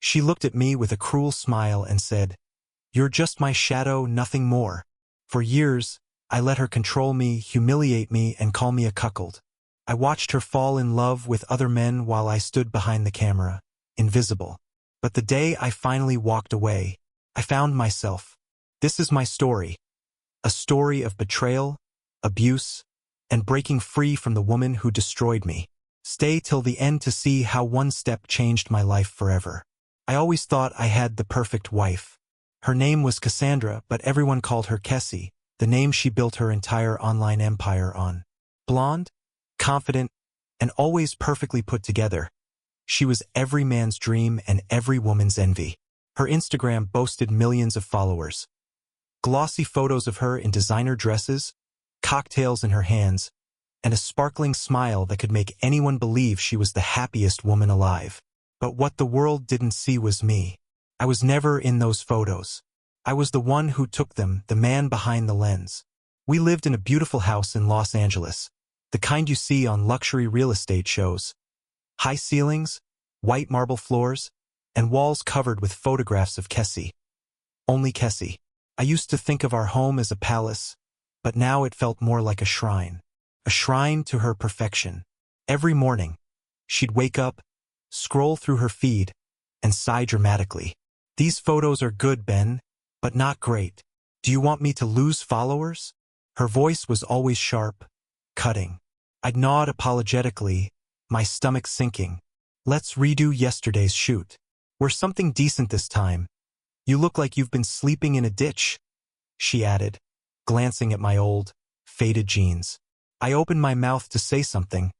She looked at me with a cruel smile and said, "You're just my shadow, nothing more." For years, I let her control me, humiliate me, and call me a cuckold. I watched her fall in love with other men while I stood behind the camera, invisible. But the day I finally walked away, I found myself. This is my story. A story of betrayal, abuse, and breaking free from the woman who destroyed me. Stay till the end to see how one step changed my life forever. I always thought I had the perfect wife. Her name was Cassandra, but everyone called her Kessie, the name she built her entire online empire on. Blonde, confident, and always perfectly put together. She was every man's dream and every woman's envy. Her Instagram boasted millions of followers. Glossy photos of her in designer dresses, cocktails in her hands, and a sparkling smile that could make anyone believe she was the happiest woman alive. But what the world didn't see was me. I was never in those photos. I was the one who took them, the man behind the lens. We lived in a beautiful house in Los Angeles, the kind you see on luxury real estate shows. High ceilings, white marble floors, and walls covered with photographs of Kessie. Only Kessie. I used to think of our home as a palace, but now it felt more like a shrine to her perfection. Every morning, she'd wake up, scroll through her feed, and sigh dramatically. "These photos are good, Ben, but not great. Do you want me to lose followers?" Her voice was always sharp, cutting. I'd nod apologetically, my stomach sinking. "Let's redo yesterday's shoot. We're something decent this time. You look like you've been sleeping in a ditch," she added, glancing at my old, faded jeans. I opened my mouth to say something,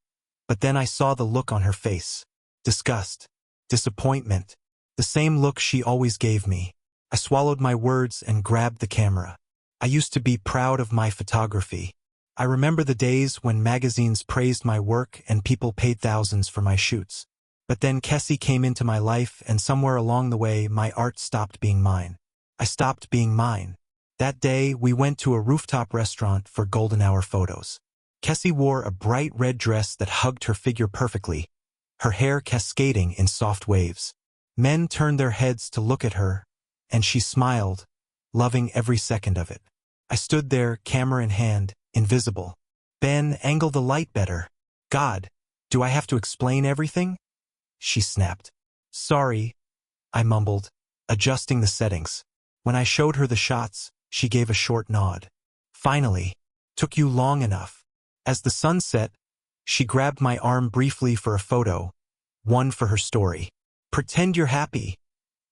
but then I saw the look on her face. Disgust, disappointment, the same look she always gave me. I swallowed my words and grabbed the camera. I used to be proud of my photography. I remember the days when magazines praised my work and people paid thousands for my shoots. But then Kessie came into my life, and somewhere along the way, my art stopped being mine. I stopped being mine. That day, we went to a rooftop restaurant for golden hour photos. Kessie wore a bright red dress that hugged her figure perfectly, her hair cascading in soft waves. Men turned their heads to look at her, and she smiled, loving every second of it. I stood there, camera in hand, invisible. "Ben, angle the light better. God, do I have to explain everything?" she snapped. "Sorry," I mumbled, adjusting the settings. When I showed her the shots, she gave a short nod. "Finally. Took you long enough." As the sun set, she grabbed my arm briefly for a photo, one for her story. "Pretend you're happy,"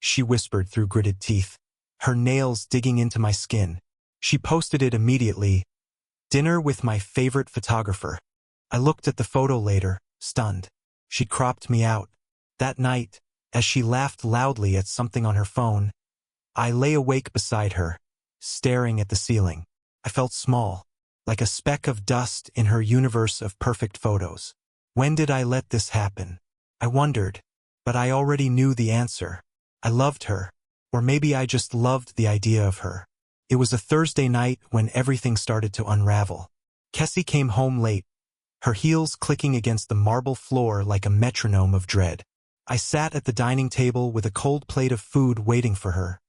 she whispered through gritted teeth, her nails digging into my skin. She posted it immediately. "Dinner with my favorite photographer." I looked at the photo later, stunned. She cropped me out. That night, as she laughed loudly at something on her phone, I lay awake beside her, staring at the ceiling. I felt small, like a speck of dust in her universe of perfect photos. When did I let this happen? I wondered, but I already knew the answer. I loved her, or maybe I just loved the idea of her. It was a Thursday night when everything started to unravel. Kessie came home late, her heels clicking against the marble floor like a metronome of dread. I sat at the dining table with a cold plate of food waiting for her,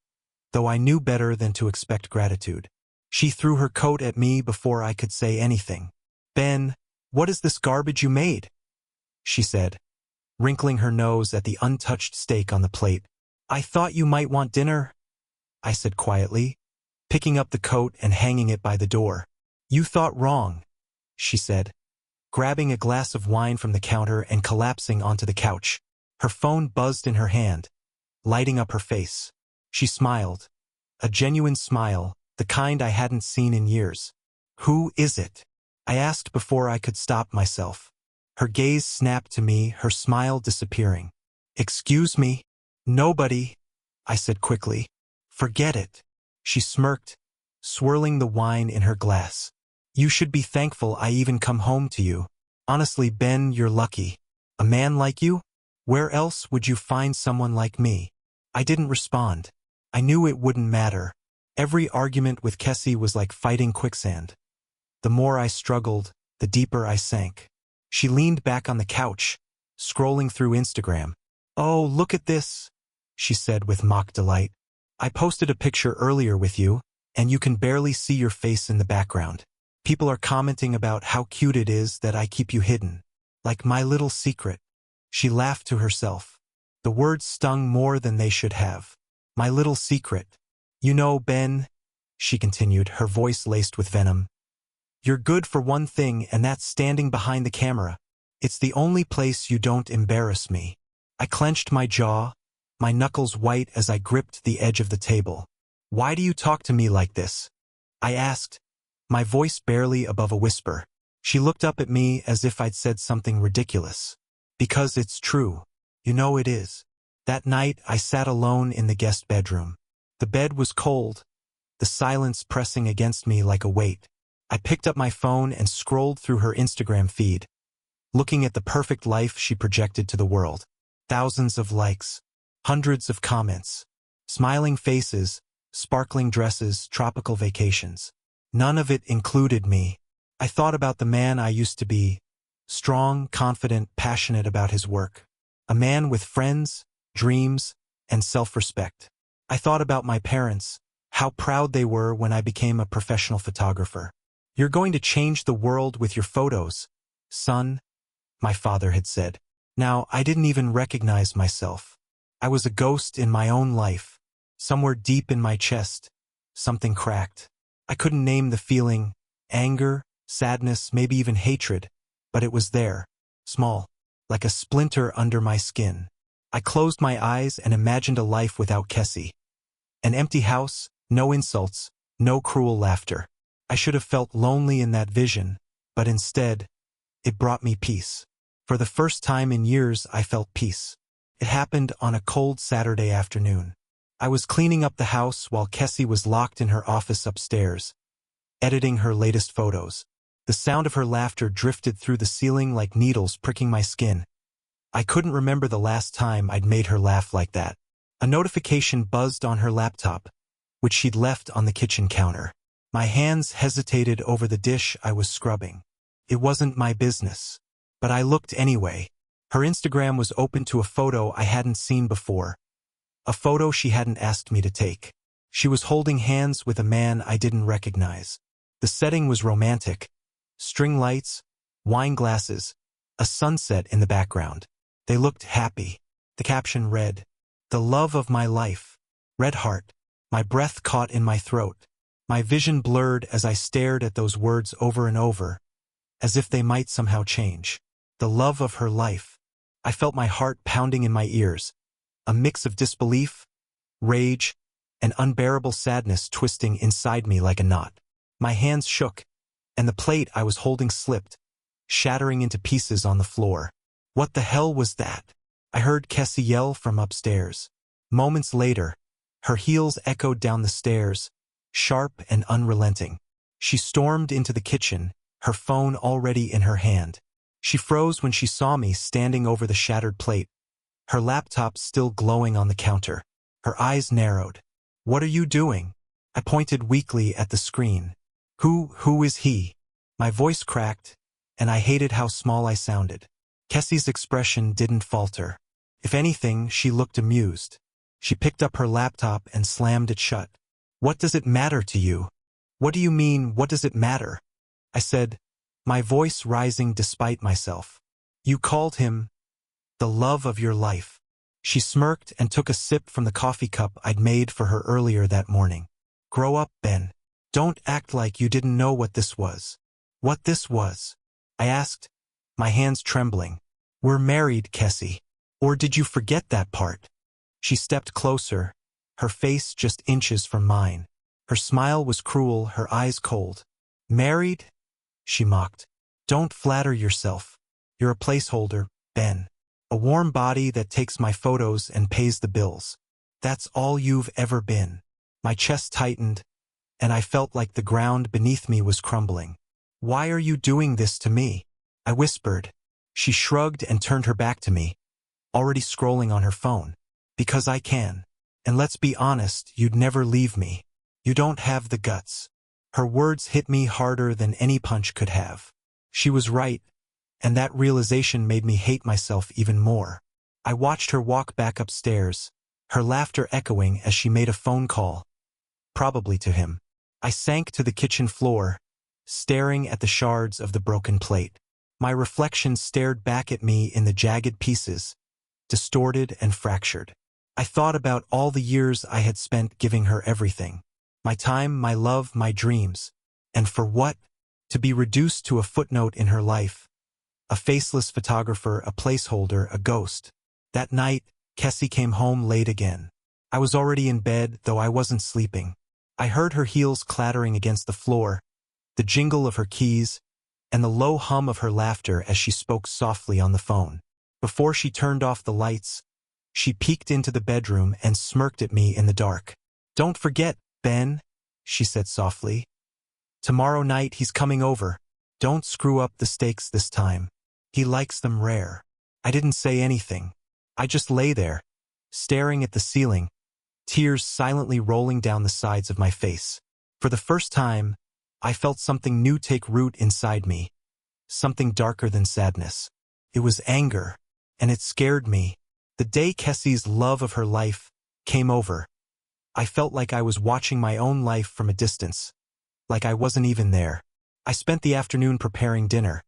though I knew better than to expect gratitude. She threw her coat at me before I could say anything. "Ben, what is this garbage you made?" she said, wrinkling her nose at the untouched steak on the plate. "I thought you might want dinner," I said quietly, picking up the coat and hanging it by the door. "You thought wrong," she said, grabbing a glass of wine from the counter and collapsing onto the couch. Her phone buzzed in her hand, lighting up her face. She smiled, a genuine smile, the kind I hadn't seen in years. "Who is it?" I asked before I could stop myself. Her gaze snapped to me, her smile disappearing. "Excuse me?" "Nobody," I said quickly. "Forget it." She smirked, swirling the wine in her glass. "You should be thankful I even come home to you. Honestly, Ben, you're lucky. A man like you? Where else would you find someone like me?" I didn't respond. I knew it wouldn't matter. Every argument with Kessie was like fighting quicksand. The more I struggled, the deeper I sank. She leaned back on the couch, scrolling through Instagram. "Oh, look at this," she said with mock delight. I posted a picture earlier with you, and you can barely see your face in the background. People are commenting about how cute it is that I keep you hidden. Like my little secret. She laughed to herself. The words stung more than they should have. My little secret. You know, Ben, she continued, her voice laced with venom. You're good for one thing, and that's standing behind the camera. It's the only place you don't embarrass me. I clenched my jaw, my knuckles white as I gripped the edge of the table. Why do you talk to me like this? I asked, my voice barely above a whisper. She looked up at me as if I'd said something ridiculous. Because it's true. You know it is. That night, I sat alone in the guest bedroom. The bed was cold, the silence pressing against me like a weight. I picked up my phone and scrolled through her Instagram feed, looking at the perfect life she projected to the world. Thousands of likes, hundreds of comments, smiling faces, sparkling dresses, tropical vacations. None of it included me. I thought about the man I used to be, strong, confident, passionate about his work. A man with friends, dreams, and self-respect. I thought about my parents, how proud they were when I became a professional photographer. You're going to change the world with your photos, son, my father had said. Now, I didn't even recognize myself. I was a ghost in my own life. Somewhere deep in my chest, something cracked. I couldn't name the feeling, anger, sadness, maybe even hatred, but it was there, small, like a splinter under my skin. I closed my eyes and imagined a life without Kessie. An empty house, no insults, no cruel laughter. I should have felt lonely in that vision, but instead, it brought me peace. For the first time in years, I felt peace. It happened on a cold Saturday afternoon. I was cleaning up the house while Kessie was locked in her office upstairs, editing her latest photos. The sound of her laughter drifted through the ceiling like needles pricking my skin. I couldn't remember the last time I'd made her laugh like that. A notification buzzed on her laptop, which she'd left on the kitchen counter. My hands hesitated over the dish I was scrubbing. It wasn't my business. But I looked anyway. Her Instagram was open to a photo I hadn't seen before. A photo she hadn't asked me to take. She was holding hands with a man I didn't recognize. The setting was romantic. String lights, wine glasses, a sunset in the background. They looked happy. The caption read, "The love of my life." Red heart. My breath caught in my throat. My vision blurred as I stared at those words over and over, as if they might somehow change. The love of her life. I felt my heart pounding in my ears, a mix of disbelief, rage, and unbearable sadness twisting inside me like a knot. My hands shook, and the plate I was holding slipped, shattering into pieces on the floor. What the hell was that? I heard Kessie yell from upstairs. Moments later, her heels echoed down the stairs, sharp and unrelenting. She stormed into the kitchen, her phone already in her hand. She froze when she saw me standing over the shattered plate, her laptop still glowing on the counter. Her eyes narrowed. "What are you doing?" I pointed weakly at the screen. Who is he?" My voice cracked, and I hated how small I sounded. Kessie's expression didn't falter. If anything, she looked amused. She picked up her laptop and slammed it shut. "What does it matter to you?" "What do you mean, what does it matter?" I said, my voice rising despite myself. "You called him the love of your life." She smirked and took a sip from the coffee cup I'd made for her earlier that morning. "Grow up, Ben. Don't act like you didn't know what this was." "What this was?" I asked, my hands trembling. "We're married, Kessie. Or did you forget that part?" She stepped closer, her face just inches from mine. Her smile was cruel, her eyes cold. "Married?" she mocked. "Don't flatter yourself. You're a placeholder, Ben. A warm body that takes my photos and pays the bills. That's all you've ever been." My chest tightened, and I felt like the ground beneath me was crumbling. "Why are you doing this to me?" I whispered. She shrugged and turned her back to me, already scrolling on her phone. "Because I can. And let's be honest, you'd never leave me. You don't have the guts." Her words hit me harder than any punch could have. She was right, and that realization made me hate myself even more. I watched her walk back upstairs, her laughter echoing as she made a phone call, probably to him. I sank to the kitchen floor, staring at the shards of the broken plate. My reflection stared back at me in the jagged pieces, distorted and fractured. I thought about all the years I had spent giving her everything. My time, my love, my dreams. And for what? To be reduced to a footnote in her life. A faceless photographer, a placeholder, a ghost. That night, Kessie came home late again. I was already in bed, though I wasn't sleeping. I heard her heels clattering against the floor, the jingle of her keys, and the low hum of her laughter as she spoke softly on the phone. Before she turned off the lights, she peeked into the bedroom and smirked at me in the dark. "Don't forget, Ben," she said softly. "Tomorrow night he's coming over. Don't screw up the steaks this time. He likes them rare." I didn't say anything. I just lay there, staring at the ceiling, tears silently rolling down the sides of my face. For the first time, I felt something new take root inside me, something darker than sadness. It was anger, and it scared me. The day Kessie's love of her life came over, I felt like I was watching my own life from a distance, like I wasn't even there. I spent the afternoon preparing dinner,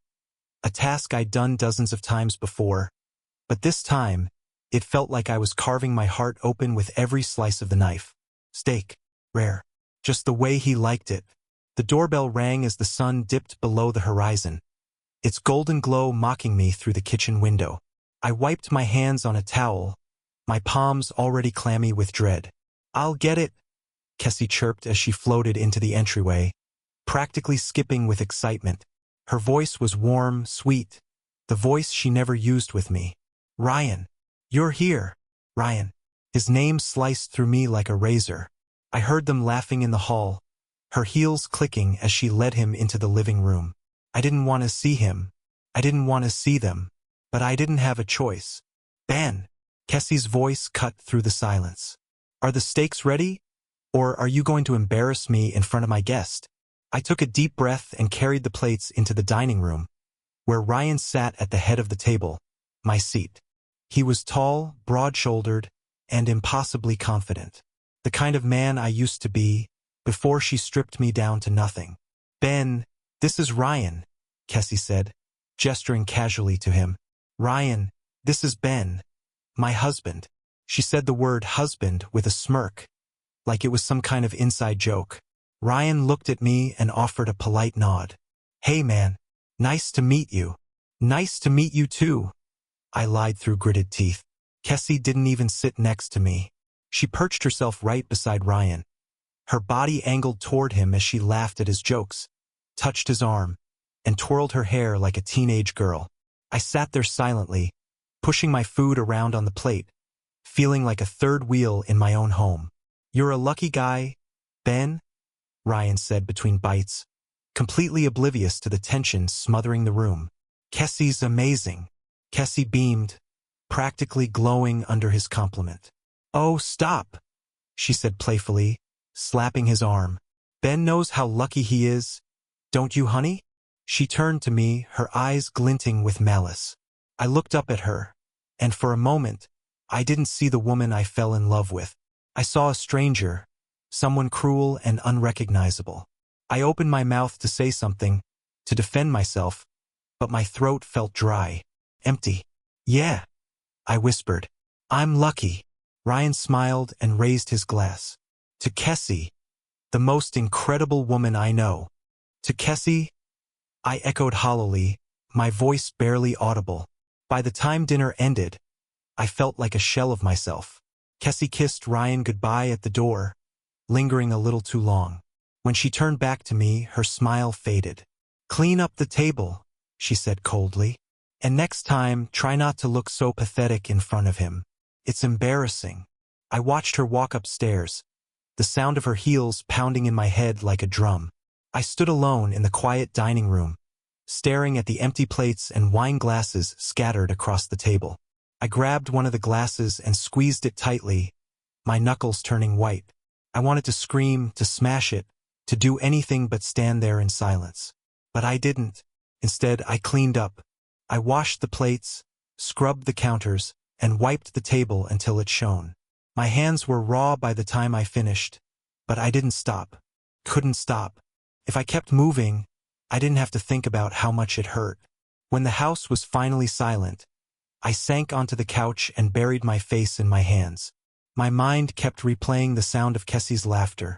a task I'd done dozens of times before, but this time, it felt like I was carving my heart open with every slice of the knife. Steak, rare, just the way he liked it. The doorbell rang as the sun dipped below the horizon, its golden glow mocking me through the kitchen window. I wiped my hands on a towel, my palms already clammy with dread. "I'll get it," Kessie chirped as she floated into the entryway, practically skipping with excitement. Her voice was warm, sweet, the voice she never used with me. "Ryan, you're here." Ryan. His name sliced through me like a razor. I heard them laughing in the hall, her heels clicking as she led him into the living room. I didn't want to see him. I didn't want to see them. But I didn't have a choice. "Ben," Kessie's voice cut through the silence. "Are the steaks ready? Or are you going to embarrass me in front of my guest?" I took a deep breath and carried the plates into the dining room, where Ryan sat at the head of the table, my seat. He was tall, broad-shouldered, and impossibly confident. The kind of man I used to be before she stripped me down to nothing. "Ben, this is Ryan," Kessie said, gesturing casually to him. "Ryan, this is Ben, my husband." She said the word husband with a smirk, like it was some kind of inside joke. Ryan looked at me and offered a polite nod. "Hey man, nice to meet you." "Nice to meet you too," I lied through gritted teeth. Kessie didn't even sit next to me. She perched herself right beside Ryan, her body angled toward him as she laughed at his jokes, touched his arm, and twirled her hair like a teenage girl. I sat there silently, pushing my food around on the plate, feeling like a third wheel in my own home. "You're a lucky guy, Ben," Ryan said between bites, completely oblivious to the tension smothering the room. "Kessie's amazing." Kessie beamed, practically glowing under his compliment. "Oh, stop," she said playfully, slapping his arm. "Ben knows how lucky he is, don't you, honey?" She turned to me, her eyes glinting with malice. I looked up at her, and for a moment, I didn't see the woman I fell in love with. I saw a stranger, someone cruel and unrecognizable. I opened my mouth to say something, to defend myself, but my throat felt dry, empty. "Yeah," I whispered. "I'm lucky." Ryan smiled and raised his glass. "To Kessie, the most incredible woman I know." "To Kessie," I echoed hollowly, my voice barely audible. By the time dinner ended, I felt like a shell of myself. Kessie kissed Ryan goodbye at the door, lingering a little too long. When she turned back to me, her smile faded. "Clean up the table," she said coldly. "And next time, try not to look so pathetic in front of him. It's embarrassing." I watched her walk upstairs, the sound of her heels pounding in my head like a drum. I stood alone in the quiet dining room, staring at the empty plates and wine glasses scattered across the table. I grabbed one of the glasses and squeezed it tightly, my knuckles turning white. I wanted to scream, to smash it, to do anything but stand there in silence. But I didn't. Instead, I cleaned up. I washed the plates, scrubbed the counters, and wiped the table until it shone. My hands were raw by the time I finished, but I didn't stop. Couldn't stop. If I kept moving, I didn't have to think about how much it hurt. When the house was finally silent, I sank onto the couch and buried my face in my hands. My mind kept replaying the sound of Kessie's laughter,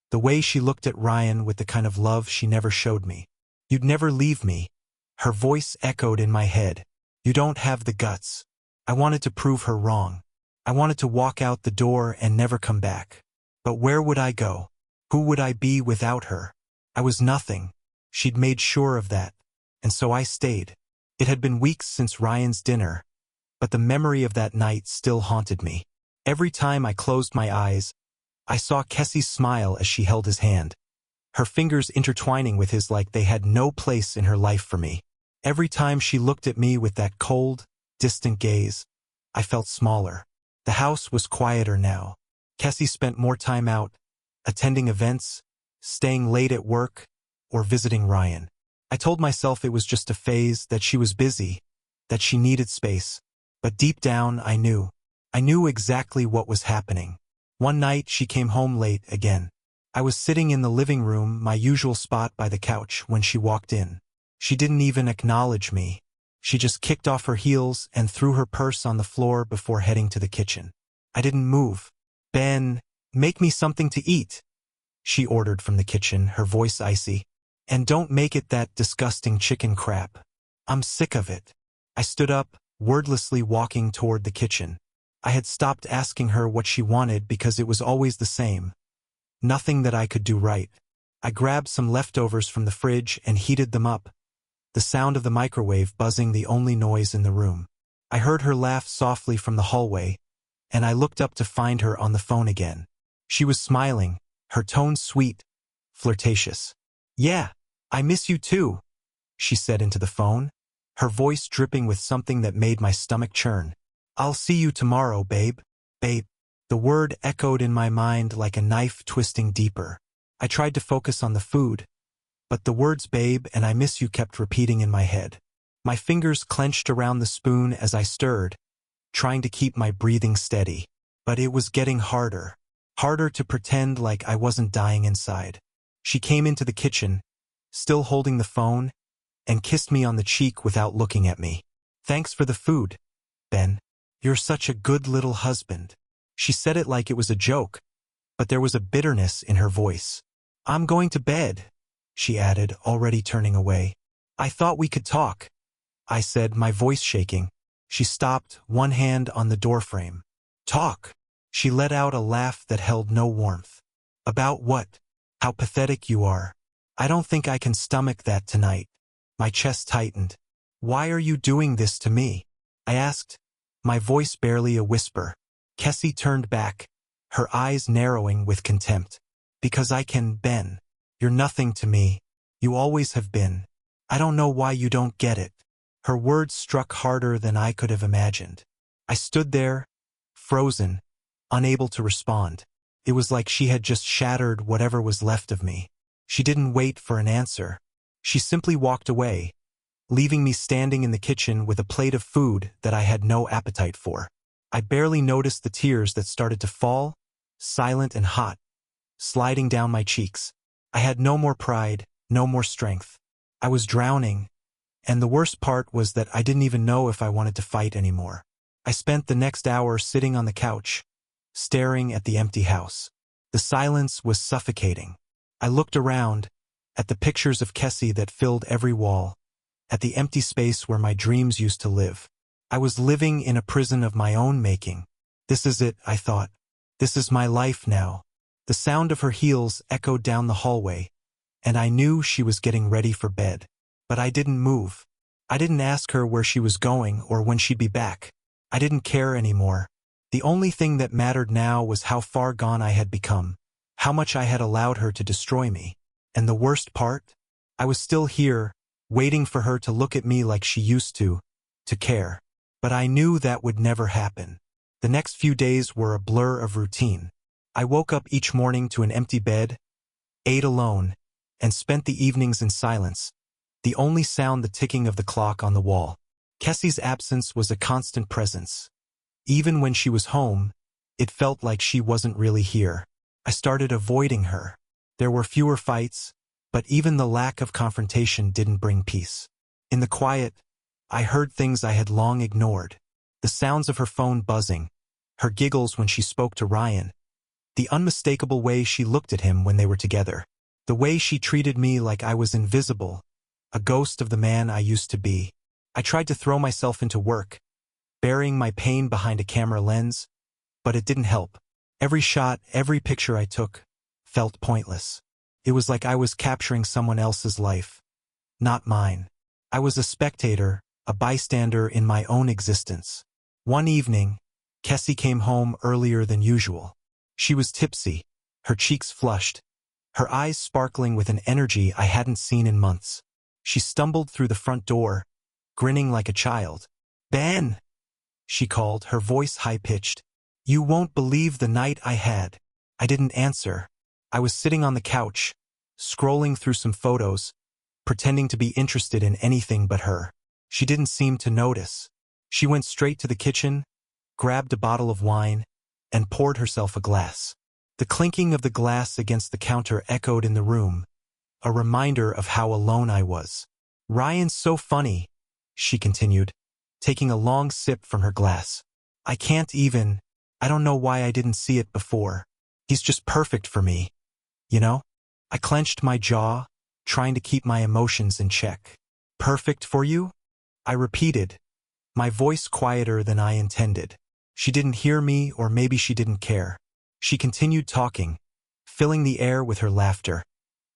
the way she looked at Ryan with the kind of love she never showed me. "You'd never leave me." Her voice echoed in my head. "You don't have the guts." I wanted to prove her wrong. I wanted to walk out the door and never come back. But where would I go? Who would I be without her? I was nothing. She'd made sure of that. And so I stayed. It had been weeks since Ryan's dinner, but the memory of that night still haunted me. Every time I closed my eyes, I saw Kessie smile as she held his hand, her fingers intertwining with his like they had no place in her life for me. Every time she looked at me with that cold, distant gaze, I felt smaller. The house was quieter now. Kessie spent more time out, attending events, staying late at work, or visiting Ryan. I told myself it was just a phase, that she was busy, that she needed space. But deep down, I knew. I knew exactly what was happening. One night, she came home late again. I was sitting in the living room, my usual spot by the couch, when she walked in. She didn't even acknowledge me. She just kicked off her heels and threw her purse on the floor before heading to the kitchen. I didn't move. "Ben, make me something to eat," she ordered from the kitchen, her voice icy. "And don't make it that disgusting chicken crap. I'm sick of it." I stood up, wordlessly walking toward the kitchen. I had stopped asking her what she wanted because it was always the same. Nothing that I could do right. I grabbed some leftovers from the fridge and heated them up, the sound of the microwave buzzing the only noise in the room. I heard her laugh softly from the hallway, and I looked up to find her on the phone again. She was smiling, her tone sweet, flirtatious. "Yeah, I miss you too," she said into the phone, her voice dripping with something that made my stomach churn. "I'll see you tomorrow, babe." Babe. The word echoed in my mind like a knife twisting deeper. I tried to focus on the food, but the words babe and I miss you kept repeating in my head. My fingers clenched around the spoon as I stirred, trying to keep my breathing steady. But it was getting harder. Harder to pretend like I wasn't dying inside. She came into the kitchen, still holding the phone, and kissed me on the cheek without looking at me. "Thanks for the food, Ben. You're such a good little husband." She said it like it was a joke, but there was a bitterness in her voice. "I'm going to bed," she added, already turning away. "I thought we could talk," I said, my voice shaking. She stopped, one hand on the doorframe. "Talk?" She let out a laugh that held no warmth. "About what? How pathetic you are. I don't think I can stomach that tonight." My chest tightened. "Why are you doing this to me?" I asked, my voice barely a whisper. Kessie turned back, her eyes narrowing with contempt. "Because I can, Ben. You're nothing to me. You always have been. I don't know why you don't get it." Her words struck harder than I could have imagined. I stood there, frozen, unable to respond. It was like she had just shattered whatever was left of me. She didn't wait for an answer. She simply walked away, leaving me standing in the kitchen with a plate of food that I had no appetite for. I barely noticed the tears that started to fall, silent and hot, sliding down my cheeks. I had no more pride, no more strength. I was drowning, and the worst part was that I didn't even know if I wanted to fight anymore. I spent the next hour sitting on the couch, staring at the empty house. The silence was suffocating. I looked around, at the pictures of Kessie that filled every wall, at the empty space where my dreams used to live. I was living in a prison of my own making. This is it, I thought. This is my life now. The sound of her heels echoed down the hallway, and I knew she was getting ready for bed. But I didn't move. I didn't ask her where she was going or when she'd be back. I didn't care anymore. The only thing that mattered now was how far gone I had become, how much I had allowed her to destroy me. And the worst part? I was still here, waiting for her to look at me like she used to care. But I knew that would never happen. The next few days were a blur of routine. I woke up each morning to an empty bed, ate alone, and spent the evenings in silence, the only sound the ticking of the clock on the wall. Kessie's absence was a constant presence. Even when she was home, It felt like she wasn't really here. I started avoiding her. There were fewer fights, but even the lack of confrontation didn't bring peace. In the quiet, I heard things I had long ignored. The sounds of her phone buzzing, her giggles when she spoke to Ryan, the unmistakable way she looked at him when they were together, the way she treated me like I was invisible, a ghost of the man I used to be. I tried to throw myself into work, burying my pain behind a camera lens, but it didn't help. Every shot, every picture I took, felt pointless. It was like I was capturing someone else's life, not mine. I was a spectator, a bystander in my own existence. One evening, Kessie came home earlier than usual. She was tipsy, her cheeks flushed, her eyes sparkling with an energy I hadn't seen in months. She stumbled through the front door, grinning like a child. "Ben!" she called, her voice high-pitched. "You won't believe the night I had." I didn't answer. I was sitting on the couch, scrolling through some photos, pretending to be interested in anything but her. She didn't seem to notice. She went straight to the kitchen, grabbed a bottle of wine, and poured herself a glass. The clinking of the glass against the counter echoed in the room, a reminder of how alone I was. "Ryan's so funny," she continued, taking a long sip from her glass. I don't know why I didn't see it before. He's just perfect for me, you know?" I clenched my jaw, trying to keep my emotions in check. "Perfect for you?" I repeated, my voice quieter than I intended. She didn't hear me, or maybe she didn't care. She continued talking, filling the air with her laughter,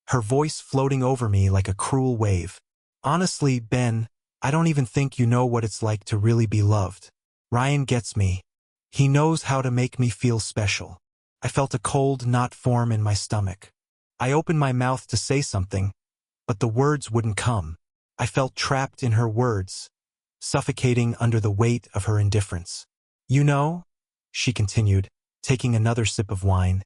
her voice floating over me like a cruel wave. "Honestly, Ben, I don't even think you know what it's like to really be loved. Ryan gets me. He knows how to make me feel special." I felt a cold knot form in my stomach. I opened my mouth to say something, but the words wouldn't come. I felt trapped in her words, suffocating under the weight of her indifference. "You know," she continued, taking another sip of wine,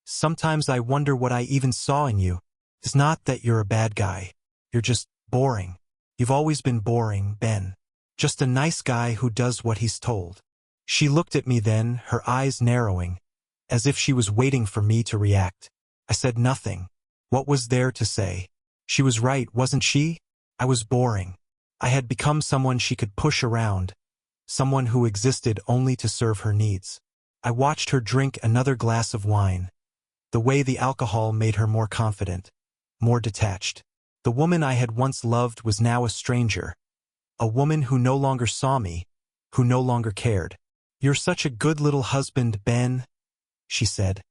"sometimes I wonder what I even saw in you. It's not that you're a bad guy. You're just boring. You've always been boring, Ben. Just a nice guy who does what he's told." She looked at me then, her eyes narrowing, as if she was waiting for me to react. I said nothing. What was there to say? She was right, wasn't she? I was boring. I had become someone she could push around, someone who existed only to serve her needs. I watched her drink another glass of wine. The way the alcohol made her more confident, more detached. The woman I had once loved was now a stranger, a woman who no longer saw me, who no longer cared. "You're such a good little husband, Ben," she said,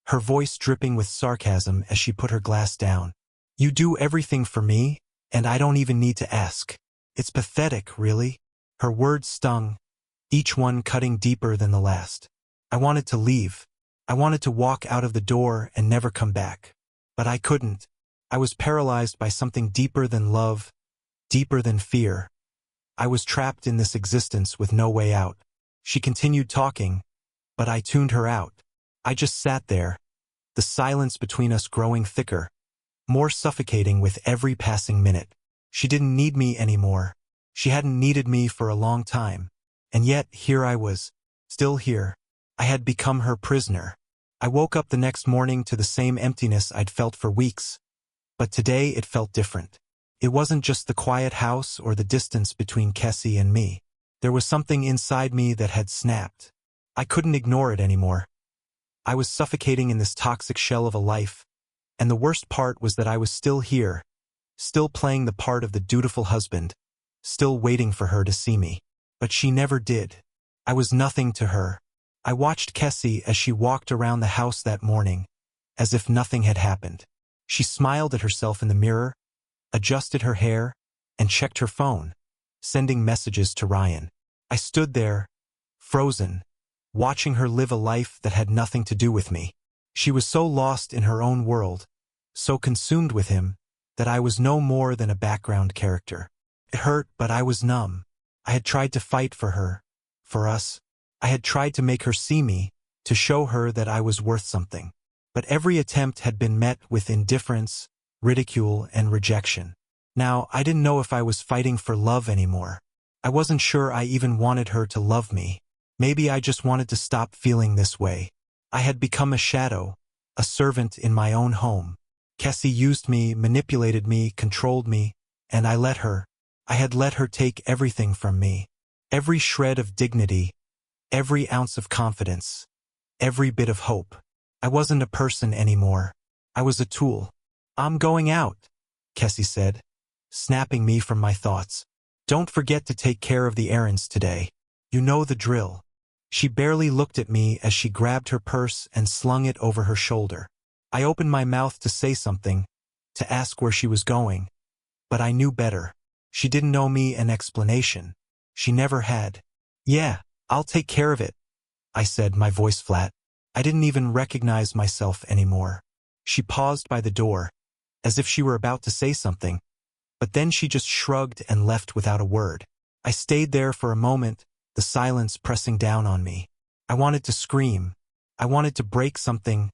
her voice dripping with sarcasm as she put her glass down. "You do everything for me, and I don't even need to ask. It's pathetic, really." Her words stung, each one cutting deeper than the last. I wanted to leave. I wanted to walk out of the door and never come back. But I couldn't. I was paralyzed by something deeper than love, deeper than fear. I was trapped in this existence with no way out. She continued talking, but I tuned her out. I just sat there, the silence between us growing thicker, more suffocating with every passing minute. She didn't need me anymore. She hadn't needed me for a long time. And yet, here I was, still here. I had become her prisoner. I woke up the next morning to the same emptiness I'd felt for weeks. But today it felt different. It wasn't just the quiet house or the distance between Kessie and me. There was something inside me that had snapped. I couldn't ignore it anymore. I was suffocating in this toxic shell of a life, and the worst part was that I was still here, still playing the part of the dutiful husband, still waiting for her to see me. But she never did. I was nothing to her. I watched Kessie as she walked around the house that morning, as if nothing had happened. She smiled at herself in the mirror, adjusted her hair, and checked her phone, sending messages to Ryan. I stood there, frozen, watching her live a life that had nothing to do with me. She was so lost in her own world, so consumed with him, that I was no more than a background character. It hurt, but I was numb. I had tried to fight for her, for us. I had tried to make her see me, to show her that I was worth something. But every attempt had been met with indifference, ridicule, and rejection. Now, I didn't know if I was fighting for love anymore. I wasn't sure I even wanted her to love me. Maybe I just wanted to stop feeling this way. I had become a shadow, a servant in my own home. Cassie used me, manipulated me, controlled me, and I had let her take everything from me. Every shred of dignity, every ounce of confidence, every bit of hope. I wasn't a person anymore. I was a tool. I'm going out, Cassie said, snapping me from my thoughts. Don't forget to take care of the errands today. You know the drill. She barely looked at me as she grabbed her purse and slung it over her shoulder. I opened my mouth to say something, to ask where she was going. But I knew better. She didn't owe me an explanation. She never had. Yeah, I'll take care of it, I said, my voice flat. I didn't even recognize myself anymore. She paused by the door, as if she were about to say something, but then she just shrugged and left without a word. I stayed there for a moment, the silence pressing down on me. I wanted to scream. I wanted to break something,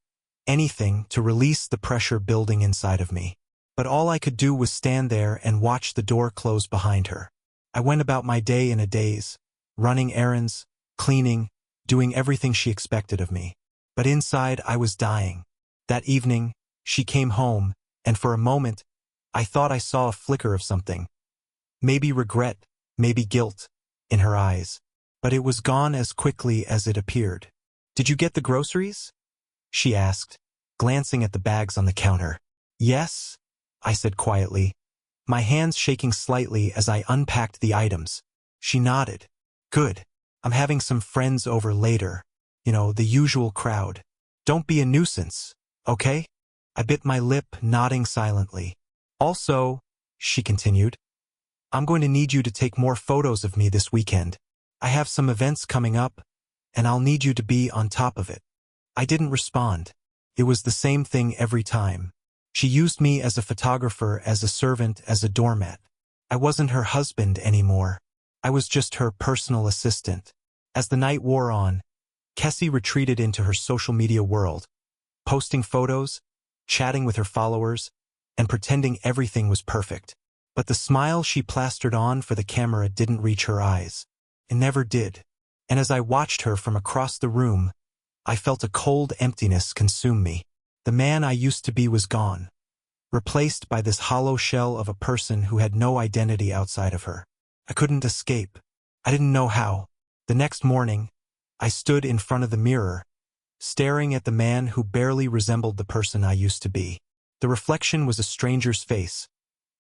anything, to release the pressure building inside of me. But all I could do was stand there and watch the door close behind her. I went about my day in a daze, running errands, cleaning, doing everything she expected of me. But inside I was dying. That evening, she came home, and for a moment, I thought I saw a flicker of something. Maybe regret, maybe guilt, in her eyes. But it was gone as quickly as it appeared. Did you get the groceries? She asked, glancing at the bags on the counter. Yes, I said quietly, my hands shaking slightly as I unpacked the items. She nodded. Good. I'm having some friends over later. The usual crowd. Don't be a nuisance, okay? I bit my lip, nodding silently. Also, she continued, I'm going to need you to take more photos of me this weekend. I have some events coming up, and I'll need you to be on top of it. I didn't respond. It was the same thing every time. She used me as a photographer, as a servant, as a doormat. I wasn't her husband anymore. I was just her personal assistant. As the night wore on, Cassie retreated into her social media world, posting photos, chatting with her followers, and pretending everything was perfect. But the smile she plastered on for the camera didn't reach her eyes. It never did. And as I watched her from across the room, I felt a cold emptiness consume me. The man I used to be was gone, replaced by this hollow shell of a person who had no identity outside of her. I couldn't escape. I didn't know how. The next morning, I stood in front of the mirror, staring at the man who barely resembled the person I used to be. The reflection was a stranger's face,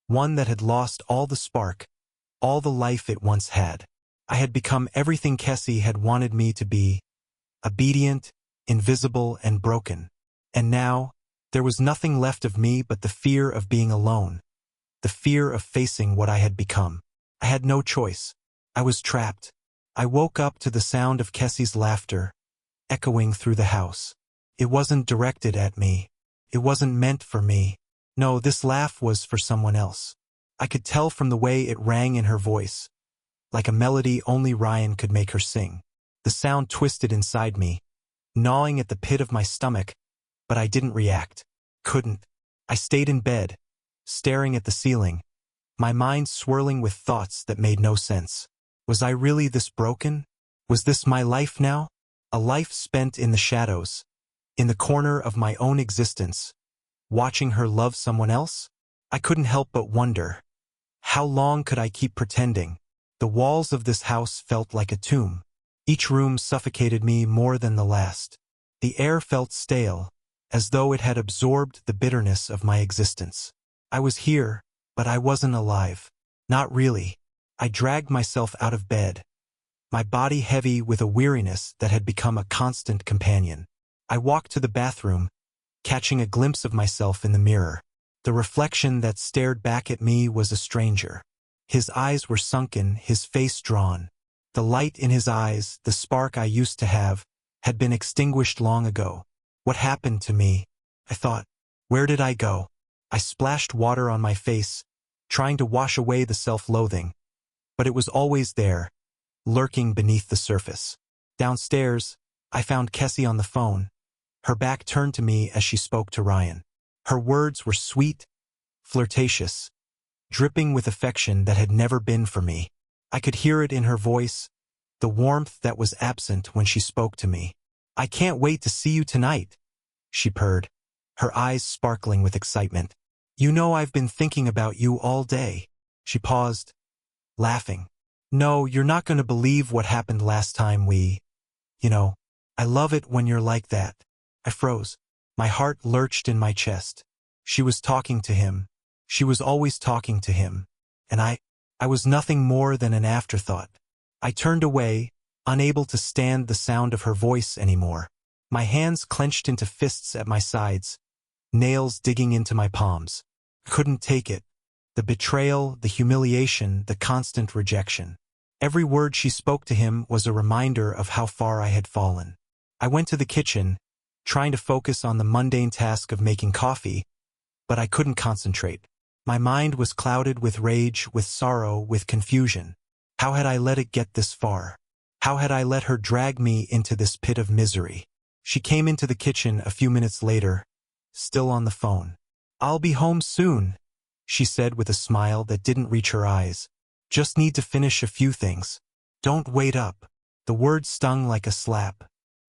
one that had lost all the spark, all the life it once had. I had become everything Cassie had wanted me to be, obedient, invisible, and broken. And now, there was nothing left of me but the fear of being alone, the fear of facing what I had become. I had no choice. I was trapped. I woke up to the sound of Cassie's laughter, echoing through the house. It wasn't directed at me. It wasn't meant for me. No, this laugh was for someone else. I could tell from the way it rang in her voice, like a melody only Ryan could make her sing. The sound twisted inside me, gnawing at the pit of my stomach, but I didn't react. Couldn't. I stayed in bed, staring at the ceiling, my mind swirling with thoughts that made no sense. Was I really this broken? Was this my life now? A life spent in the shadows, in the corner of my own existence, watching her love someone else? I couldn't help but wonder, how long could I keep pretending? The walls of this house felt like a tomb. Each room suffocated me more than the last. The air felt stale, as though it had absorbed the bitterness of my existence. I was here, but I wasn't alive. Not really. I dragged myself out of bed, my body heavy with a weariness that had become a constant companion. I walked to the bathroom, catching a glimpse of myself in the mirror. The reflection that stared back at me was a stranger. His eyes were sunken, his face drawn. The light in his eyes, the spark I used to have, had been extinguished long ago. What happened to me? I thought. Where did I go? I splashed water on my face, trying to wash away the self-loathing. But it was always there, lurking beneath the surface. Downstairs, I found Cassie on the phone, her back turned to me as she spoke to Ryan. Her words were sweet, flirtatious, dripping with affection that had never been for me. I could hear it in her voice, the warmth that was absent when she spoke to me. "I can't wait to see you tonight," she purred, her eyes sparkling with excitement. "You know I've been thinking about you all day." She paused, laughing. "No, you're not going to believe what happened last time you know, I love it when you're like that." I froze. My heart lurched in my chest. She was talking to him. She was always talking to him. And I was nothing more than an afterthought. I turned away, unable to stand the sound of her voice anymore. My hands clenched into fists at my sides, nails digging into my palms. I couldn't take it. The betrayal, the humiliation, the constant rejection. Every word she spoke to him was a reminder of how far I had fallen. I went to the kitchen, trying to focus on the mundane task of making coffee, but I couldn't concentrate. My mind was clouded with rage, with sorrow, with confusion. How had I let it get this far? How had I let her drag me into this pit of misery? She came into the kitchen a few minutes later, still on the phone. "I'll be home soon," she said with a smile that didn't reach her eyes. "Just need to finish a few things. Don't wait up." The word stung like a slap.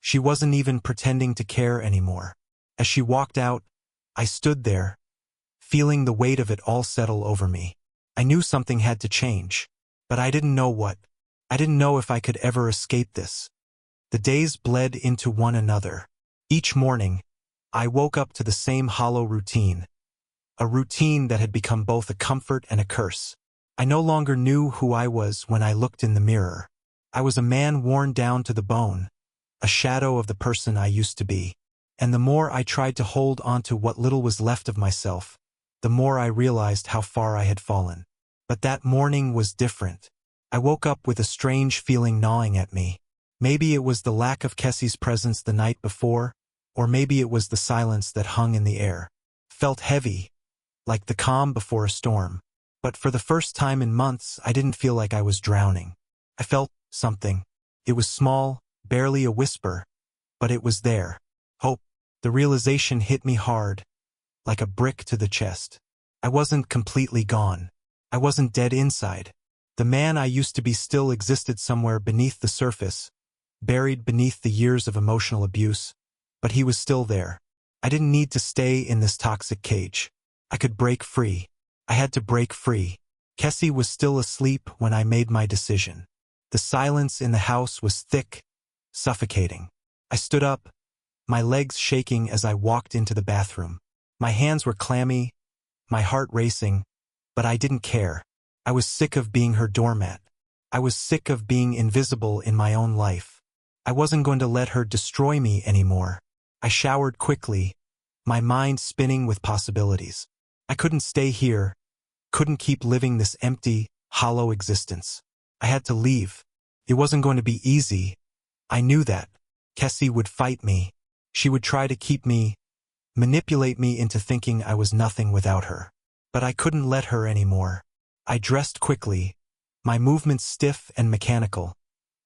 She wasn't even pretending to care anymore. As she walked out, I stood there, feeling the weight of it all settle over me. I knew something had to change, but I didn't know what. I didn't know if I could ever escape this. The days bled into one another. Each morning, I woke up to the same hollow routine, a routine that had become both a comfort and a curse. I no longer knew who I was when I looked in the mirror. I was a man worn down to the bone, a shadow of the person I used to be. And the more I tried to hold onto what little was left of myself, the more I realized how far I had fallen. But that morning was different. I woke up with a strange feeling gnawing at me. Maybe it was the lack of Kessie's presence the night before, or maybe it was the silence that hung in the air. Felt heavy, like the calm before a storm. But for the first time in months, I didn't feel like I was drowning. I felt something. It was small, barely a whisper, but it was there. Hope. The realization hit me hard, like a brick to the chest. I wasn't completely gone. I wasn't dead inside. The man I used to be still existed somewhere beneath the surface, buried beneath the years of emotional abuse, but he was still there. I didn't need to stay in this toxic cage. I could break free. I had to break free. Kessie was still asleep when I made my decision. The silence in the house was thick, suffocating. I stood up, my legs shaking as I walked into the bathroom. My hands were clammy, my heart racing, but I didn't care. I was sick of being her doormat. I was sick of being invisible in my own life. I wasn't going to let her destroy me anymore. I showered quickly, my mind spinning with possibilities. I couldn't stay here, couldn't keep living this empty, hollow existence. I had to leave. It wasn't going to be easy. I knew that. Kessie would fight me. She would try to keep me, manipulate me into thinking I was nothing without her. But I couldn't let her anymore. I dressed quickly, my movements stiff and mechanical,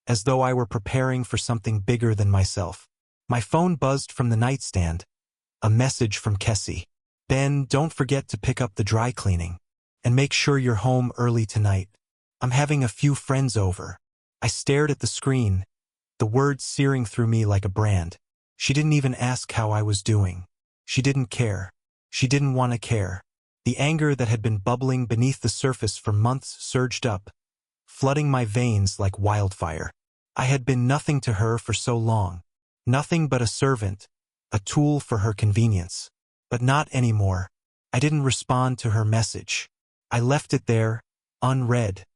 as though I were preparing for something bigger than myself. My phone buzzed from the nightstand, a message from Kessie. "Ben, don't forget to pick up the dry cleaning. And make sure you're home early tonight. I'm having a few friends over." I stared at the screen, the words searing through me like a brand. She didn't even ask how I was doing. She didn't care. She didn't want to care. The anger that had been bubbling beneath the surface for months surged up, flooding my veins like wildfire. I had been nothing to her for so long. Nothing but a servant, a tool for her convenience. But not anymore. I didn't respond to her message. I left it there, unread,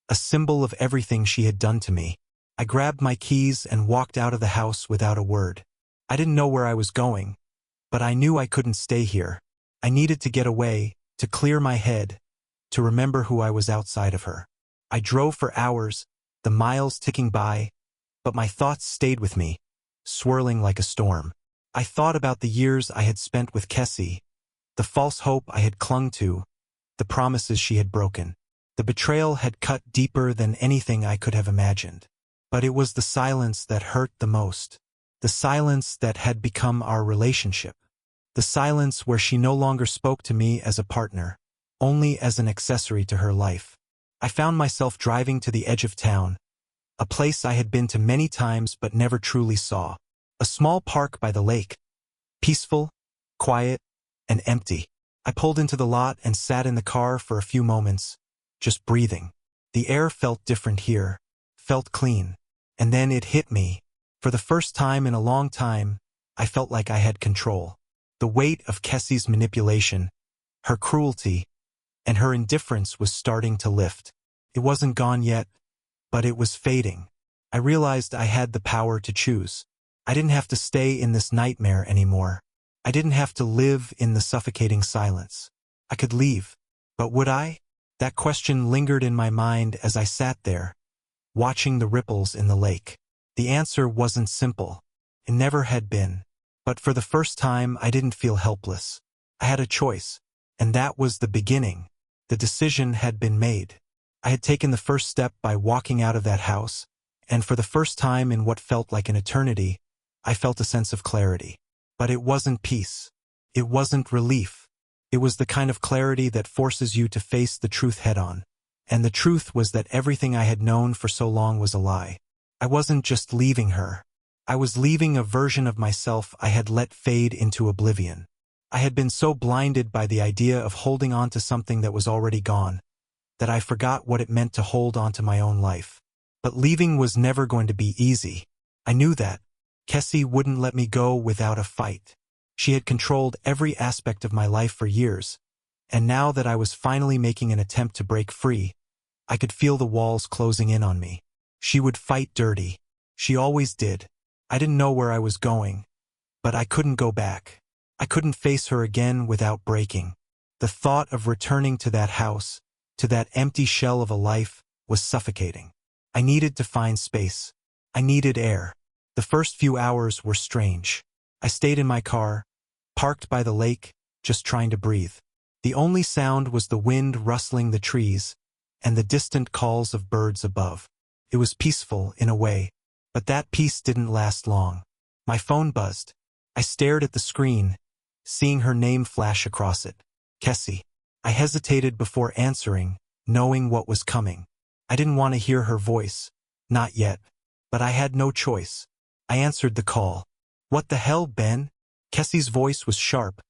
a symbol of everything she had done to me. I grabbed my keys and walked out of the house without a word. I didn't know where I was going, but I knew I couldn't stay here. I needed to get away, to clear my head, to remember who I was outside of her. I drove for hours, the miles ticking by, but my thoughts stayed with me, swirling like a storm. I thought about the years I had spent with Kessie, the false hope I had clung to, the promises she had broken. The betrayal had cut deeper than anything I could have imagined. But it was the silence that hurt the most. The silence that had become our relationship. The silence where she no longer spoke to me as a partner, only as an accessory to her life. I found myself driving to the edge of town, a place I had been to many times but never truly saw. A small park by the lake. Peaceful, quiet, and empty. I pulled into the lot and sat in the car for a few moments, just breathing. The air felt different here, felt clean. And then it hit me. For the first time in a long time, I felt like I had control. The weight of Kessie's manipulation, her cruelty, and her indifference was starting to lift. It wasn't gone yet, but it was fading. I realized I had the power to choose. I didn't have to stay in this nightmare anymore. I didn't have to live in the suffocating silence. I could leave. But would I? That question lingered in my mind as I sat there, watching the ripples in the lake. The answer wasn't simple. It never had been. But for the first time, I didn't feel helpless. I had a choice, and that was the beginning. The decision had been made. I had taken the first step by walking out of that house, and for the first time in what felt like an eternity, I felt a sense of clarity. But it wasn't peace. It wasn't relief. It was the kind of clarity that forces you to face the truth head-on. And the truth was that everything I had known for so long was a lie. I wasn't just leaving her. I was leaving a version of myself I had let fade into oblivion. I had been so blinded by the idea of holding on to something that was already gone, that I forgot what it meant to hold on to my own life. But leaving was never going to be easy. I knew that. Kessie wouldn't let me go without a fight. She had controlled every aspect of my life for years, and now that I was finally making an attempt to break free, I could feel the walls closing in on me. She would fight dirty. She always did. I didn't know where I was going, but I couldn't go back. I couldn't face her again without breaking. The thought of returning to that house, to that empty shell of a life, was suffocating. I needed to find space. I needed air. The first few hours were strange. I stayed in my car, parked by the lake, just trying to breathe. The only sound was the wind rustling the trees and the distant calls of birds above. It was peaceful in a way, but that peace didn't last long. My phone buzzed. I stared at the screen, seeing her name flash across it. Kessie. I hesitated before answering, knowing what was coming. I didn't want to hear her voice. Not yet. But I had no choice. I answered the call. What the hell, Ben? Kessie's voice was sharp,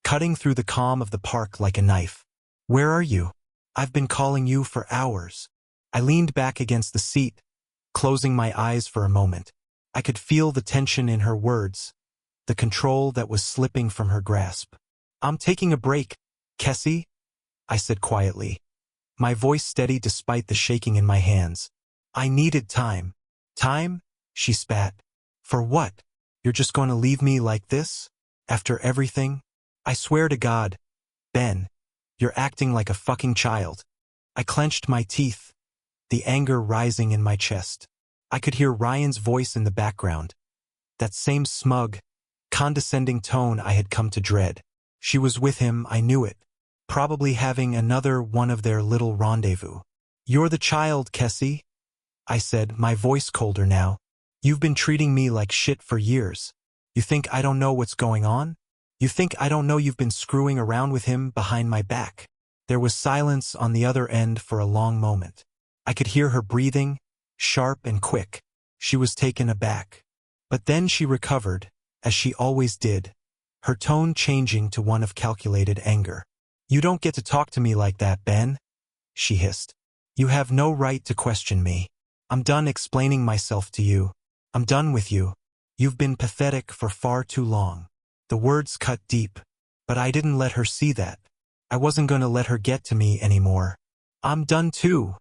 cutting through the calm of the park like a knife. Where are you? I've been calling you for hours. I leaned back against the seat, closing my eyes for a moment. I could feel the tension in her words, the control that was slipping from her grasp. I'm taking a break, Kessie, I said quietly, my voice steady despite the shaking in my hands. I needed time. Time? She spat. For what? You're just going to leave me like this? After everything? I swear to God, Ben, you're acting like a fucking child. I clenched my teeth, the anger rising in my chest. I could hear Ryan's voice in the background, that same smug, condescending tone I had come to dread. She was with him, I knew it, probably having another one of their little rendezvous. You're the child, Kessie, I said, my voice colder now. You've been treating me like shit for years. You think I don't know what's going on? You think I don't know you've been screwing around with him behind my back? There was silence on the other end for a long moment. I could hear her breathing, sharp and quick. She was taken aback. But then she recovered, as she always did, her tone changing to one of calculated anger. You don't get to talk to me like that, Ben, she hissed. You have no right to question me. I'm done explaining myself to you. I'm done with you. You've been pathetic for far too long. The words cut deep, but I didn't let her see that. I wasn't going to let her get to me anymore. I'm done too,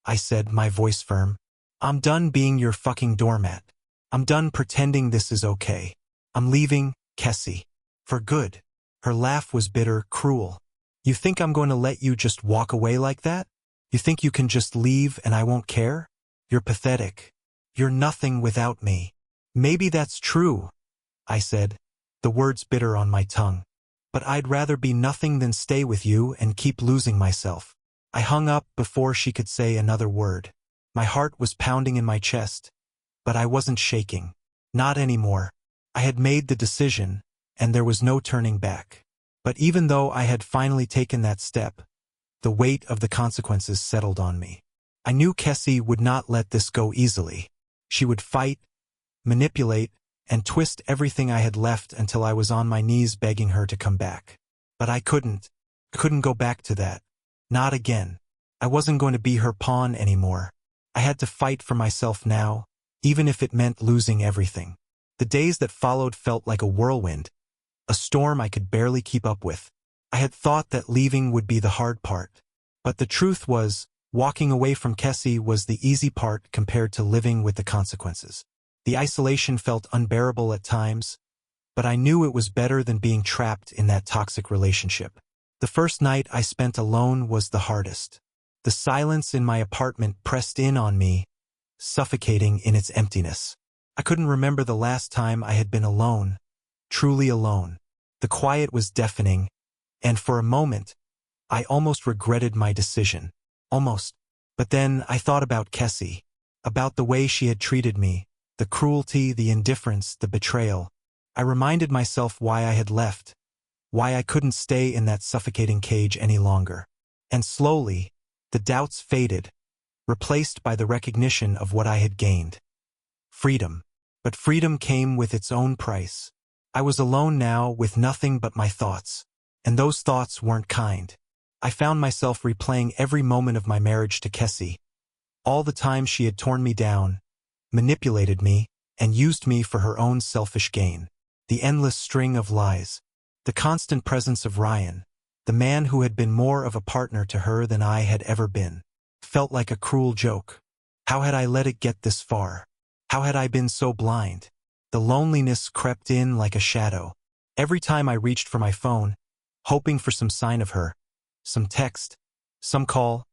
I said, my voice firm. I'm done being your fucking doormat. I'm done pretending this is okay. I'm leaving, Kessie. For good. Her laugh was bitter, cruel. You think I'm going to let you just walk away like that? You think you can just leave and I won't care? You're pathetic. You're nothing without me. Maybe that's true, I said, the words bitter on my tongue. But I'd rather be nothing than stay with you and keep losing myself. I hung up before she could say another word. My heart was pounding in my chest, but I wasn't shaking. Not anymore. I had made the decision, and there was no turning back. But even though I had finally taken that step, the weight of the consequences settled on me. I knew Kessie would not let this go easily. She would fight, manipulate, and twist everything I had left until I was on my knees begging her to come back. But I couldn't go back to that. Not again. I wasn't going to be her pawn anymore. I had to fight for myself now, even if it meant losing everything. The days that followed felt like a whirlwind, a storm I could barely keep up with. I had thought that leaving would be the hard part. But the truth was, walking away from Kessie was the easy part compared to living with the consequences. The isolation felt unbearable at times, but I knew it was better than being trapped in that toxic relationship. The first night I spent alone was the hardest. The silence in my apartment pressed in on me, suffocating in its emptiness. I couldn't remember the last time I had been alone, truly alone. The quiet was deafening, and for a moment, I almost regretted my decision. Almost. But then I thought about Kessie, about the way she had treated me, the cruelty, the indifference, the betrayal. I reminded myself why I had left, why I couldn't stay in that suffocating cage any longer. And slowly, the doubts faded, replaced by the recognition of what I had gained. Freedom. But freedom came with its own price. I was alone now with nothing but my thoughts. And those thoughts weren't kind. I found myself replaying every moment of my marriage to Kessie. All the time she had torn me down, manipulated me, and used me for her own selfish gain. The endless string of lies. The constant presence of Ryan, the man who had been more of a partner to her than I had ever been, felt like a cruel joke. How had I let it get this far? How had I been so blind? The loneliness crept in like a shadow. Every time I reached for my phone, hoping for some sign of her, some text, some call,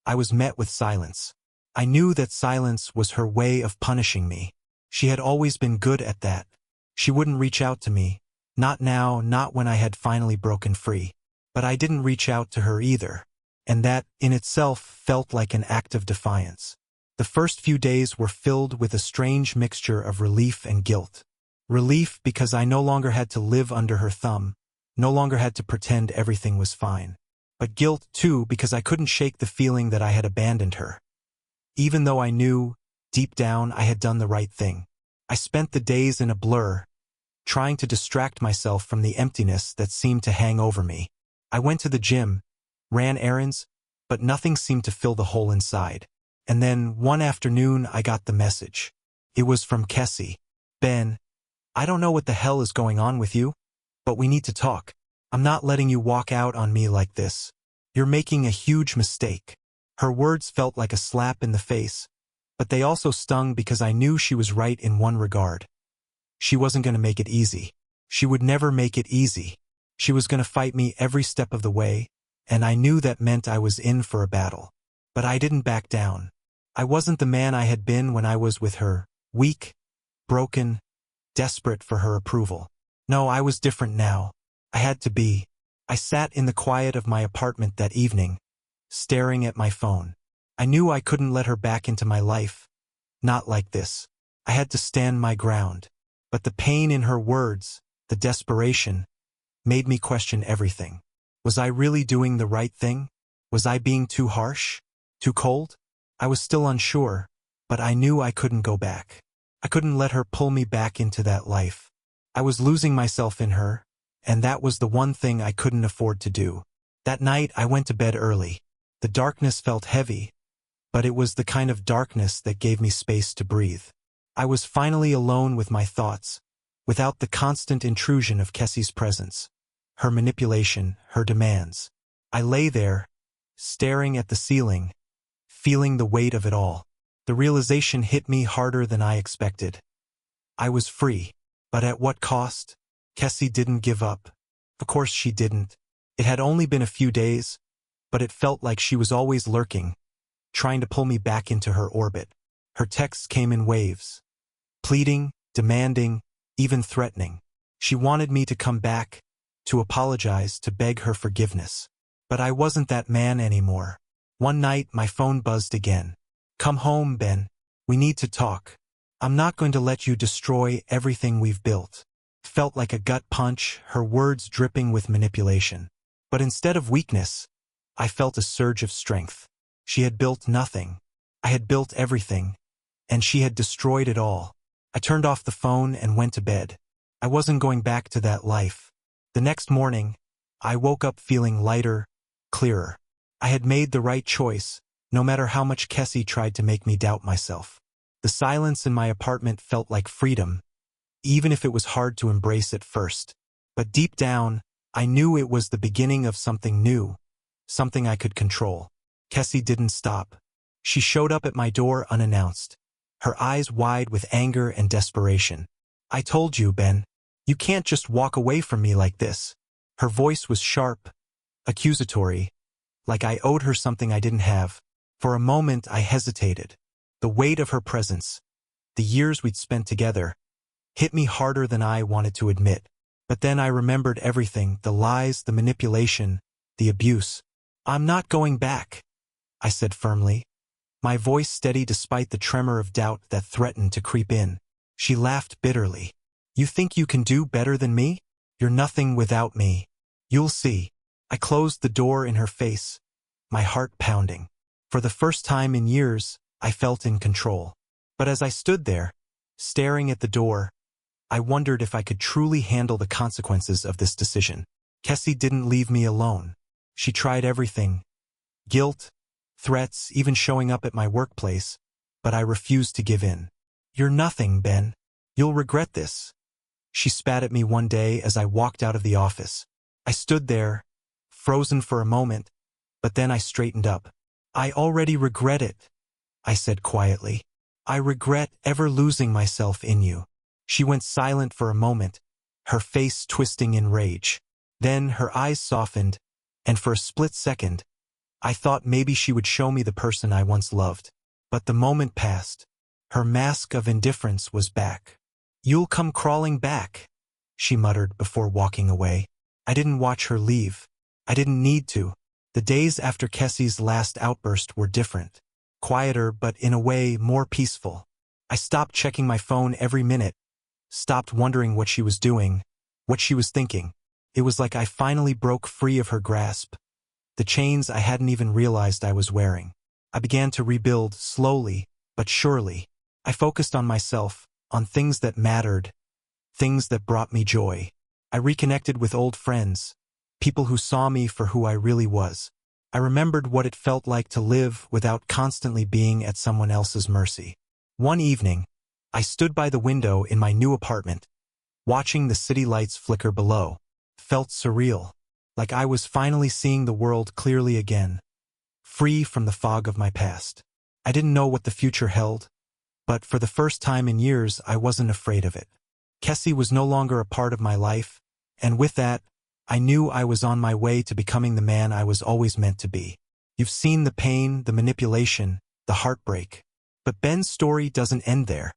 I was met with silence. I knew that silence was her way of punishing me. She had always been good at that. She wouldn't reach out to me, not now, not when I had finally broken free. But I didn't reach out to her either, and that, in itself, felt like an act of defiance. The first few days were filled with a strange mixture of relief and guilt. Relief because I no longer had to live under her thumb, no longer had to pretend everything was fine. But guilt, too, because I couldn't shake the feeling that I had abandoned her. Even though I knew, deep down, I had done the right thing. I spent the days in a blur, trying to distract myself from the emptiness that seemed to hang over me. I went to the gym, ran errands, but nothing seemed to fill the hole inside. And then, one afternoon, I got the message. It was from Kessie. Ben, I don't know what the hell is going on with you, but we need to talk. I'm not letting you walk out on me like this. You're making a huge mistake. Her words felt like a slap in the face, but they also stung because I knew she was right in one regard. She wasn't going to make it easy. She would never make it easy. She was going to fight me every step of the way, and I knew that meant I was in for a battle. But I didn't back down. I wasn't the man I had been when I was with her, weak, broken, desperate for her approval. No, I was different now. I had to be. I sat in the quiet of my apartment that evening, staring at my phone. I knew I couldn't let her back into my life. Not like this. I had to stand my ground. But the pain in her words, the desperation, made me question everything. Was I really doing the right thing? Was I being too harsh? Too cold? I was still unsure, but I knew I couldn't go back. I couldn't let her pull me back into that life. I was losing myself in her, and that was the one thing I couldn't afford to do. That night I went to bed early. The darkness felt heavy, but it was the kind of darkness that gave me space to breathe. I was finally alone with my thoughts, without the constant intrusion of Kessie's presence, her manipulation, her demands. I lay there, staring at the ceiling, feeling the weight of it all. The realization hit me harder than I expected. I was free, but at what cost? Kessie didn't give up. Of course she didn't. It had only been a few days, but it felt like she was always lurking, trying to pull me back into her orbit. Her texts came in waves, pleading, demanding, even threatening. She wanted me to come back, to apologize, to beg her forgiveness. But I wasn't that man anymore. One night, my phone buzzed again. "Come home, Ben. We need to talk. I'm not going to let you destroy everything we've built." Felt like a gut punch, her words dripping with manipulation. But instead of weakness, I felt a surge of strength. She had built nothing. I had built everything, and she had destroyed it all. I turned off the phone and went to bed. I wasn't going back to that life. The next morning, I woke up feeling lighter, clearer. I had made the right choice, no matter how much Kessie tried to make me doubt myself. The silence in my apartment felt like freedom, even if it was hard to embrace at first. But deep down, I knew it was the beginning of something new, something I could control. Kessie didn't stop. She showed up at my door unannounced, her eyes wide with anger and desperation. "I told you, Ben. You can't just walk away from me like this." Her voice was sharp, accusatory, like I owed her something I didn't have. For a moment, I hesitated. The weight of her presence, the years we'd spent together, hit me harder than I wanted to admit. But then I remembered everything, the lies, the manipulation, the abuse. "I'm not going back," I said firmly, my voice steady despite the tremor of doubt that threatened to creep in. She laughed bitterly. "You think you can do better than me? You're nothing without me. You'll see." I closed the door in her face, my heart pounding. For the first time in years, I felt in control. But as I stood there, staring at the door, I wondered if I could truly handle the consequences of this decision. Kessie didn't leave me alone. She tried everything. Guilt, threats, even showing up at my workplace, but I refused to give in. "You're nothing, Ben. You'll regret this." She spat at me one day as I walked out of the office. I stood there, frozen for a moment, but then I straightened up. "I already regret it," I said quietly. "I regret ever losing myself in you." She went silent for a moment, her face twisting in rage. Then her eyes softened, and for a split second, I thought maybe she would show me the person I once loved. But the moment passed. Her mask of indifference was back. "You'll come crawling back," she muttered before walking away. I didn't watch her leave. I didn't need to. The days after Kessie's last outburst were different. Quieter, but in a way more peaceful. I stopped checking my phone every minute, stopped wondering what she was doing, what she was thinking. It was like I finally broke free of her grasp, the chains I hadn't even realized I was wearing. I began to rebuild slowly, but surely. I focused on myself, on things that mattered, things that brought me joy. I reconnected with old friends, people who saw me for who I really was. I remembered what it felt like to live without constantly being at someone else's mercy. One evening, I stood by the window in my new apartment, watching the city lights flicker below. Felt surreal, like I was finally seeing the world clearly again, free from the fog of my past. I didn't know what the future held, but for the first time in years I wasn't afraid of it. Kessie was no longer a part of my life, and with that, I knew I was on my way to becoming the man I was always meant to be. You've seen the pain, the manipulation, the heartbreak. But Ben's story doesn't end there.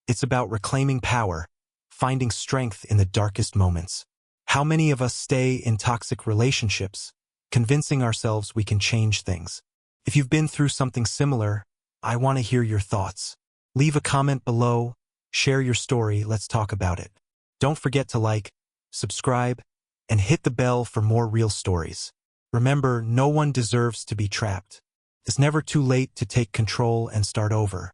It's about reclaiming power, finding strength in the darkest moments. How many of us stay in toxic relationships, convincing ourselves we can change things? If you've been through something similar, I want to hear your thoughts. Leave a comment below, share your story, let's talk about it. Don't forget to like, subscribe, and hit the bell for more real stories. Remember, no one deserves to be trapped. It's never too late to take control and start over.